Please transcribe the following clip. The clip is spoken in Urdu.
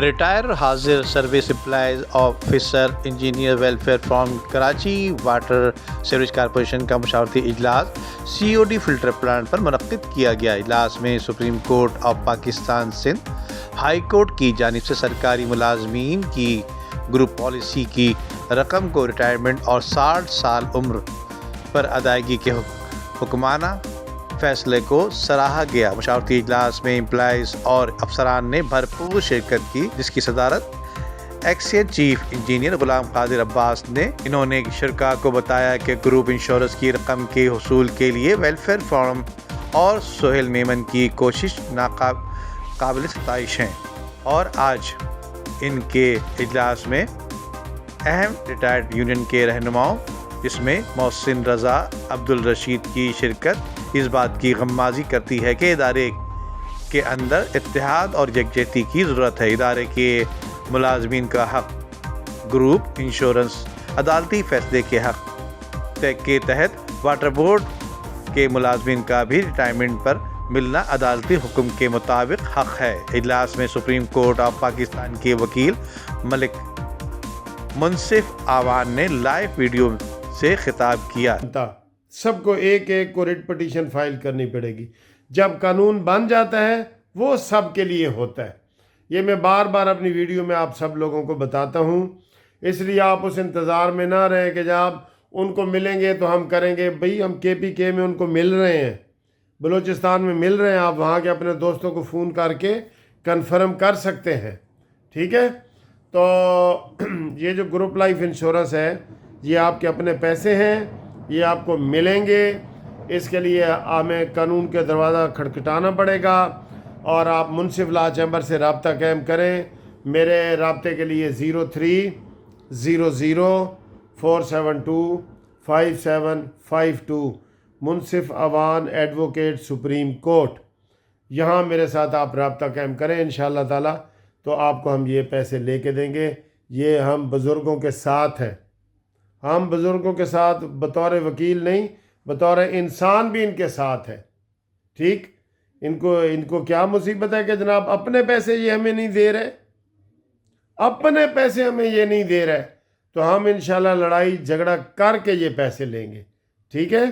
ریٹائر حاضر service employees officer engineer welfare from Karachi water sewerage corporation کا مشاورتی اجلاس سی او ڈی فلٹر پلانٹ پر منعقد کیا گیا۔ اجلاس میں supreme court of Pakistan Sindh high court کی جانب سے سرکاری ملازمین کی گروپ پالیسی کی رقم کو ریٹائرمنٹ اور 60 سال عمر پر ادائیگی کے حکمانہ فیصلے کو سراہا گیا۔ مشاورتی اجلاس میں امپلائیز اور افسران نے بھرپور شرکت کی، جس کی صدارت excise chief engineer Ghulam Qadir عباس نے۔ انہوں نے شرکاء کو بتایا کہ گروپ انشورنس کی رقم کے حصول کے لیے ویلفیئر فورم اور سہیل میمن کی کوشش قابل ستائش ہے، اور آج ان کے اجلاس میں اہم ریٹائرڈ یونین کے رہنماؤں، جس میں محسن رضا عبدالرشید کی شرکت، اس بات کی غمازی کرتی ہے کہ ادارے کے اندر اتحاد اور یکجہتی کی ضرورت ہے۔ ادارے کے ملازمین کا حق گروپ انشورنس عدالتی فیصلے کے حق کے تحت واٹر بورڈ کے ملازمین کا بھی ریٹائرمنٹ پر ملنا عدالتی حکم کے مطابق حق ہے۔ اجلاس میں سپریم کورٹ آف پاکستان کے وکیل ملک منصف آوان نے لائیو ویڈیو سے خطاب کیا۔ سب کو ایک ایک کو ریٹ پٹیشن فائل کرنی پڑے گی۔ جب قانون بن جاتا ہے وہ سب کے لیے ہوتا ہے۔ یہ میں بار بار اپنی ویڈیو میں آپ سب لوگوں کو بتاتا ہوں، اس لیے آپ اس انتظار میں نہ رہیں کہ جب ان کو ملیں گے تو ہم کریں گے۔ بھئی ہم کے پی کے میں ان کو مل رہے ہیں، بلوچستان میں مل رہے ہیں، آپ وہاں کے اپنے دوستوں کو فون کر کے کنفرم کر سکتے ہیں، ٹھیک ہے؟ تو یہ جو گروپ لائف انشورنس ہے یہ آپ کے اپنے پیسے ہیں، یہ آپ کو ملیں گے۔ اس کے لیے ہمیں قانون کے دروازہ کھٹکھٹانا پڑے گا، اور آپ منصف لا چیمبر سے رابطہ قائم کریں۔ میرے رابطے کے لیے 030047255752 منصف اوان ایڈوکیٹ سپریم کورٹ، یہاں میرے ساتھ آپ رابطہ قائم کریں انشاءاللہ تعالی، تو آپ کو ہم یہ پیسے لے کے دیں گے۔ یہ ہم بزرگوں کے ساتھ ہیں، ہم بزرگوں کے ساتھ بطور وکیل نہیں، بطور انسان بھی ان کے ساتھ ہے، ٹھیک؟ ان کو کیا مصیبت ہے کہ جناب اپنے پیسے یہ ہمیں نہیں دے رہے، اپنے پیسے ہمیں یہ نہیں دے رہے، تو ہم انشاءاللہ لڑائی جھگڑا کر کے یہ پیسے لیں گے، ٹھیک ہے؟